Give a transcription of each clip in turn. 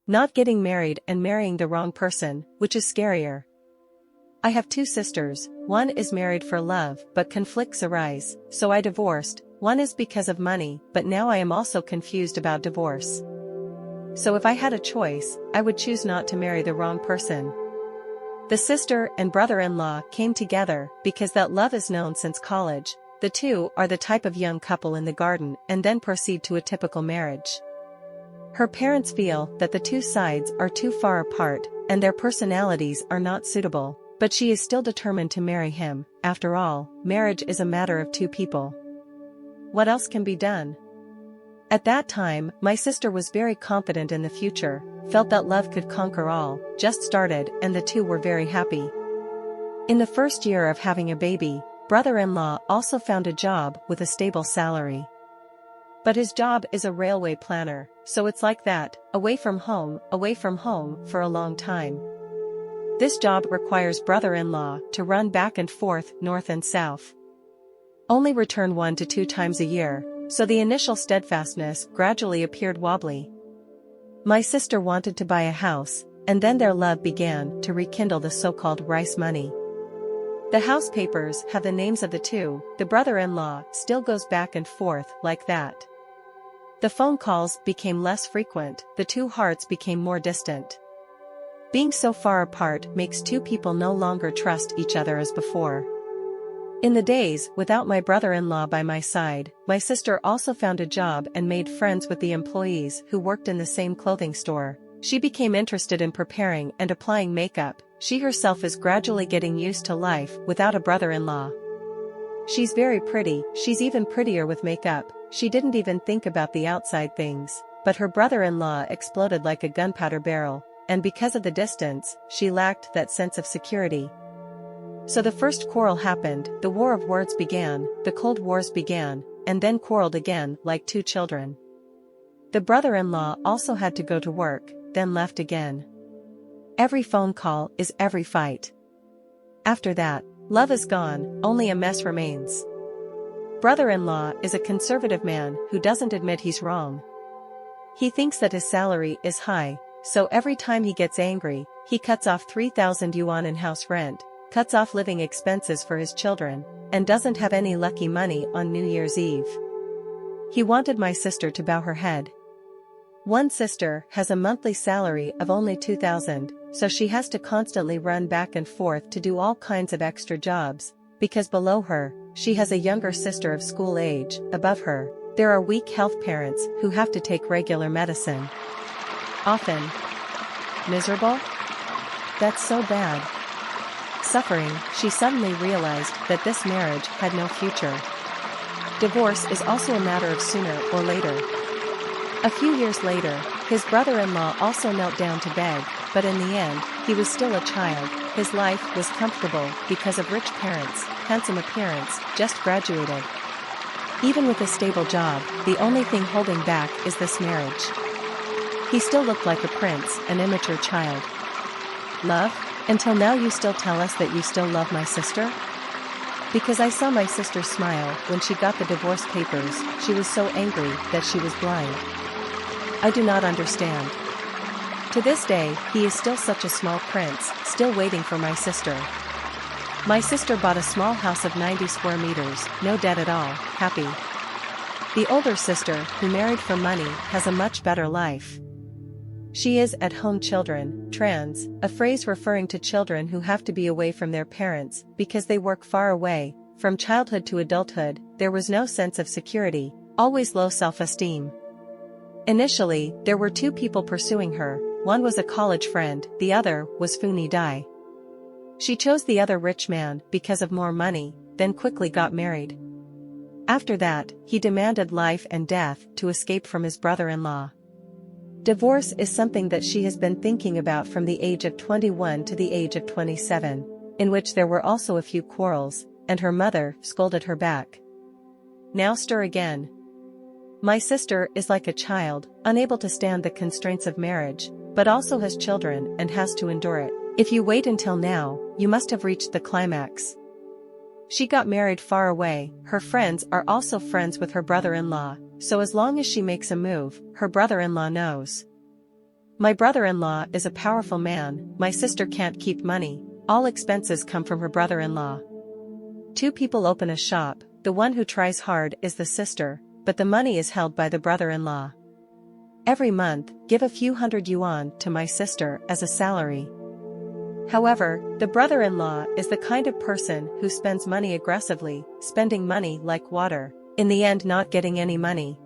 Not getting married and marrying the wrong person, which is scarier. I have two sisters, one is married for love but conflicts arise, so I divorced, one is because of money but now I am also confused about divorce. So if I had a choice, I would choose not to marry the wrong person. The sister and brother-in-law came together because that love is known since college. The two are the type of young couple in the garden and then proceed to a typical marriage. Her parents feel that the two sides are too far apart and their personalities are not suitable, but she is still determined to marry him. After all, marriage is a matter of two people. What else can be done? At that time, my sister was very confident in the future, felt that love could conquer all, just started, and the two were very happy. In the first year of having a baby, brother-in-law also found a job with a stable salary. But his job is a railway planner, so it's like that, away from home for a long time. This job requires brother-in-law to run back and forth north and south. Only return 1 to 2 times a year, so the initial steadfastness gradually appeared wobbly. My sister wanted to buy a house, and then their love began to rekindle the so-called rice money. The house papers have the names of the two, the brother-in-law still goes back and forth like that. The phone calls became less frequent, the two hearts became more distant. Being so far apart makes two people no longer trust each other as before. In the days without my brother-in-law by my side, my sister also found a job and made friends with the employees who worked in the same clothing store. She became interested in preparing and applying makeup. She herself is gradually getting used to life without a brother-in-law. She's very pretty, she's even prettier with makeup. She didn't even think about the outside things, but her brother-in-law exploded like a gunpowder barrel, and because of the distance, she lacked that sense of security. So the first quarrel happened, the war of words began, the cold wars began, and then quarreled again like two children. The brother-in-law also had to go to work, then left again. Every phone call is every fight. After that, love is gone, only a mess remains. Brother-in-law is a conservative man who doesn't admit he's wrong. He thinks that his salary is high, so every time he gets angry, he cuts off 3,000 yuan in house rent, cuts off living expenses for his children, and doesn't have any lucky money on New Year's Eve. He wanted my sister to bow her head. One sister has a monthly salary of only 2,000, so she has to constantly run back and forth to do all kinds of extra jobs, because below her, she has a younger sister of school age. Above her, there are weak health parents who have to take regular medicine. Often. Miserable? That's so bad. Suffering, she suddenly realized that this marriage had no future. Divorce is also a matter of sooner or later. A few years later, his brother-in-law also knelt down to beg, but in the end, he was still a child. His life was comfortable because of rich parents, handsome appearance, just graduated. Even with a stable job, the only thing holding back is this marriage. He still looked like a prince, an immature child. Love? Until now you still tell us that you still love my sister? Because I saw my sister smile when she got the divorce papers, she was so angry that she was blind. I do not understand. To this day, he is still such a small prince, still waiting for my sister. My sister bought a small house of 90 square meters, no debt at all, happy. The older sister, who married for money, has a much better life. She is at-home children, trans, a phrase referring to children who have to be away from their parents because they work far away. From childhood to adulthood, there was no sense of security, always low self-esteem. Initially, there were two people pursuing her, one was a college friend, the other was Funi Dai. She chose the other rich man because of more money, then quickly got married. After that, he demanded life and death to escape from his brother-in-law. Divorce is something that she has been thinking about from the age of 21 to the age of 27, in which there were also a few quarrels, and her mother scolded her back. Now stir again. My sister is like a child, unable to stand the constraints of marriage, but also has children and has to endure it. If you wait until now, you must have reached the climax. She got married far away, her friends are also friends with her brother-in-law, so as long as she makes a move, her brother-in-law knows. My brother-in-law is a powerful man, my sister can't keep money, all expenses come from her brother-in-law. Two people open a shop, the one who tries hard is the sister, but the money is held by the brother-in-law. Every month, give a few hundred yuan to my sister as a salary. However, the brother-in-law is the kind of person who spends money aggressively, spending money like water, in the end not getting any money.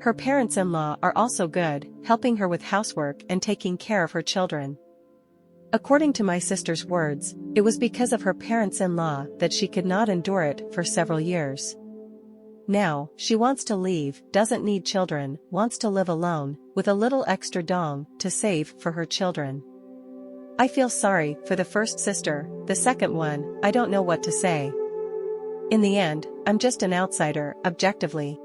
Her parents-in-law are also good, helping her with housework and taking care of her children. According to my sister's words, it was because of her parents-in-law that she could not endure it for several years. Now, she wants to leave, doesn't need children, wants to live alone, with a little extra dong to save for her children. I feel sorry for the first sister, the second one, I don't know what to say. In the end, I'm just an outsider, objectively.